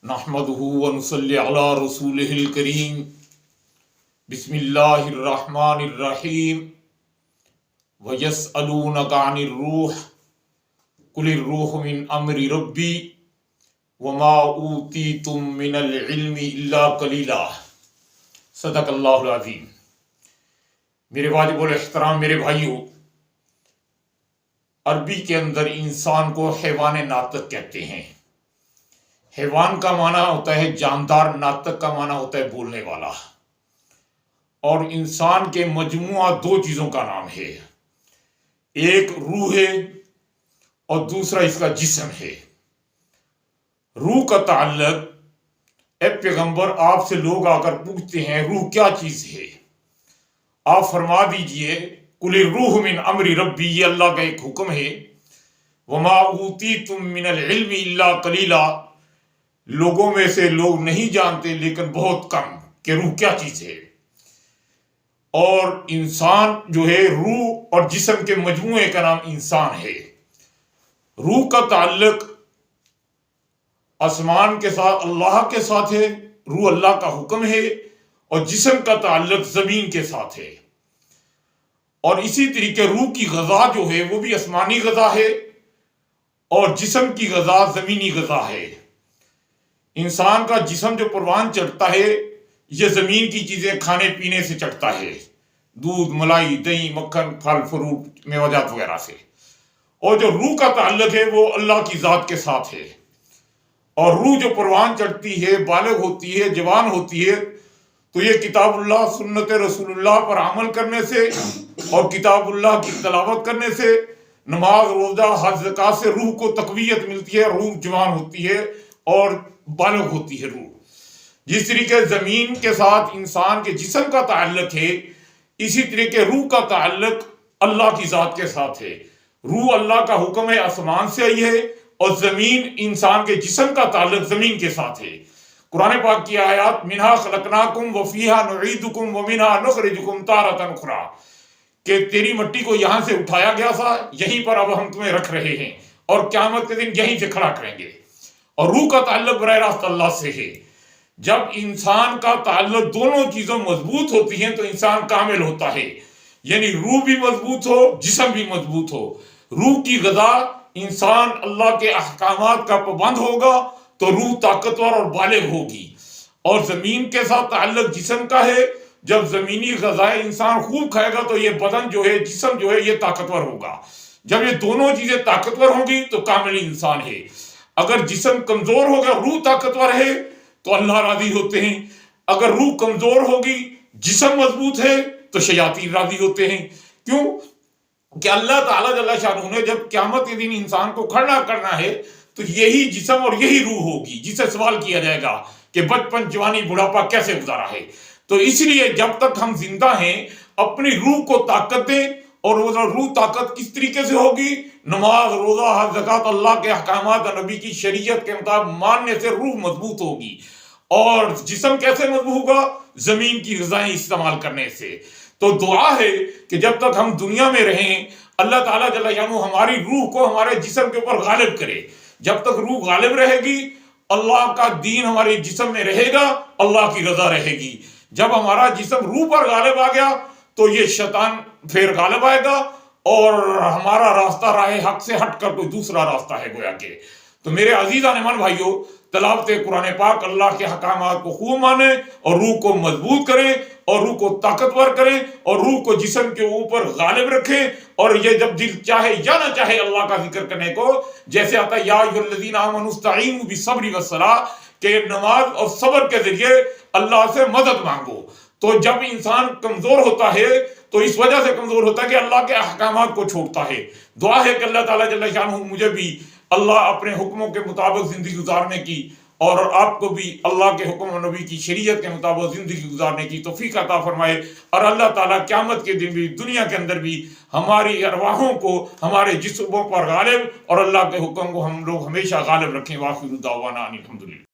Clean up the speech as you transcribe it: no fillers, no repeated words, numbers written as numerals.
نحمده ونصلي على رسوله الكريم بسم الله الرحمن الرحيم ويسألونك عن الروح قل الروح من أمر ربي وما أوتيتم من العلم إلا قليلا صدق اللہ العظیم۔ میرے واجب الاحترام میرے بھائیوں، عربی کے اندر انسان کو حیوان ناطق کہتے ہیں۔ حیوان کا معنی ہوتا ہے جاندار، ناطق کا معنی ہوتا ہے بولنے والا، اور انسان کے مجموعہ دو چیزوں کا نام ہے، ایک روح ہے اور دوسرا اس کا جسم ہے۔ روح کا تعلق، اے پیغمبر آپ سے لوگ آ کر پوچھتے ہیں روح کیا چیز ہے، آپ فرما دیجئے قل الروح من امر ربی، یہ اللہ کا ایک حکم ہے۔ وما اوتیتم من العلم الا قلیلا، لوگوں میں سے لوگ نہیں جانتے لیکن بہت کم کہ روح کیا چیز ہے۔ اور انسان جو ہے روح اور جسم کے مجموعے کا نام انسان ہے۔ روح کا تعلق آسمان کے ساتھ، اللہ کے ساتھ ہے، روح اللہ کا حکم ہے، اور جسم کا تعلق زمین کے ساتھ ہے۔ اور اسی طریقے روح کی غذا جو ہے وہ بھی آسمانی غذا ہے اور جسم کی غذا زمینی غذا ہے۔ انسان کا جسم جو پروان چڑھتا ہے یہ زمین کی چیزیں کھانے پینے سے چڑھتا ہے، دودھ، ملائی، دہی، مکھن، پھل فروٹ، میوجات وغیرہ سے۔ اور جو روح کا تعلق ہے وہ اللہ کی ذات کے ساتھ ہے۔ اور روح جو پروان چڑھتی ہے، بالغ ہوتی ہے، جوان ہوتی ہے، تو یہ کتاب اللہ، سنت رسول اللہ پر عمل کرنے سے اور کتاب اللہ کی تلاوت کرنے سے، نماز، روزہ، حج، زکوٰۃ سے روح کو تقویت ملتی ہے، روح جوان ہوتی ہے اور بالغ ہوتی ہے روح۔ جس طریقے زمین کے ساتھ انسان کے جسم کا تعلق ہے، اسی طریقے روح کا تعلق اللہ کی ذات کے ساتھ ہے۔ روح اللہ کا حکم ہے، آسمان سے آئی ہے، اور زمین، انسان کے جسم کا تعلق زمین کے ساتھ ہے۔ قرآن پاک کی آیات منہا خلقناکم وفیہا نعیدکم ومنہا نخرجکم تارۃ اخری، کہ تیری مٹی کو یہاں سے اٹھایا گیا تھا، یہیں پر اب ہم تمہیں رکھ رہے ہیں، اور قیامت کے دن یہیں سے کھڑا کریں گے۔ اور روح کا تعلق براہ راست اللہ سے ہے۔ جب انسان کا تعلق دونوں چیزوں مضبوط ہوتی ہیں تو انسان کامل ہوتا ہے، یعنی روح بھی مضبوط ہو، جسم بھی مضبوط ہو۔ روح کی غذا، انسان اللہ کے احکامات کا پابند ہوگا تو روح طاقتور اور بالغ ہوگی۔ اور زمین کے ساتھ تعلق جسم کا ہے، جب زمینی غذائیں انسان خوب کھائے گا تو یہ بدن جو ہے، جسم جو ہے، یہ طاقتور ہوگا۔ جب یہ دونوں چیزیں طاقتور ہوں گی تو کامل انسان ہے۔ اگر جسم کمزور ہوگا، روح طاقتور ہے تو اللہ راضی ہوتے ہیں۔ اگر روح کمزور ہوگی، جسم مضبوط ہے تو شیاطین راضی ہوتے ہیں۔ کیوں کہ اللہ تعالیٰ جل شانہ نے جب قیامت کے دن انسان کو کھڑا کرنا ہے تو یہی جسم اور یہی روح ہوگی جسے سوال کیا جائے گا کہ بچپن، جوانی، بڑھاپا کیسے گزارا ہے۔ تو اس لیے جب تک ہم زندہ ہیں اپنی روح کو طاقت دیں، اور وہ روح طاقت کس طریقے سے ہوگی؟ نماز، روزہ، حج، زکوٰۃ، اللہ کے احکامات اور نبی کی شریعت کے مطابق ماننے سے روح مضبوط ہوگی۔ اور جسم کیسے مضبوط ہوگا؟ زمین کی غذائیں استعمال کرنے سے۔ تو دعا ہے کہ جب تک ہم دنیا میں رہیں اللہ تعالیٰ جل شانہ ہماری روح کو ہمارے جسم کے اوپر غالب کرے۔ جب تک روح غالب رہے گی، اللہ کا دین ہمارے جسم میں رہے گا، اللہ کی رضا رہے گی۔ جب ہمارا جسم روح پر غالب آ گیا تو یہ شیطان پھر غالب آئے گا، اور ہمارا راستہ راہ حق سے ہٹ کر کوئی دوسرا راستہ ہے گویا کہ۔ تو میرے عزیزان ایمان بھائیوں، تلاوت قرآن پاک، اللہ کے حکامات کو خوب مانیں اور روح کو مضبوط کریں اور روح کو طاقتور کریں اور روح کو جسم کے اوپر غالب رکھیں۔ اور یہ جب دل چاہے یا نہ چاہے اللہ کا ذکر کرنے کو، جیسے آتا ہے یا ایھا الذین آمنوا استعینوا بالصبر والصلاۃ، کہ نماز اور صبر کے ذریعے اللہ سے مدد مانگو۔ تو جب انسان کمزور ہوتا ہے تو اس وجہ سے کمزور ہوتا ہے کہ اللہ کے احکامات کو چھوڑتا ہے۔ دعا ہے کہ اللہ تعالیٰ جل شانہ مجھے بھی اللہ اپنے حکموں کے مطابق زندگی گزارنے کی، اور آپ کو بھی اللہ کے حکم و نبی کی شریعت کے مطابق زندگی گزارنے کی توفیق عطا فرمائے۔ اور اللہ تعالیٰ قیامت کے دن بھی، دنیا کے اندر بھی، ہماری ارواحوں کو ہمارے جسموں پر غالب اور اللہ کے حکم کو ہم لوگ ہمیشہ غالب رکھیں۔ وآخر دعوانا ان الحمدللہ۔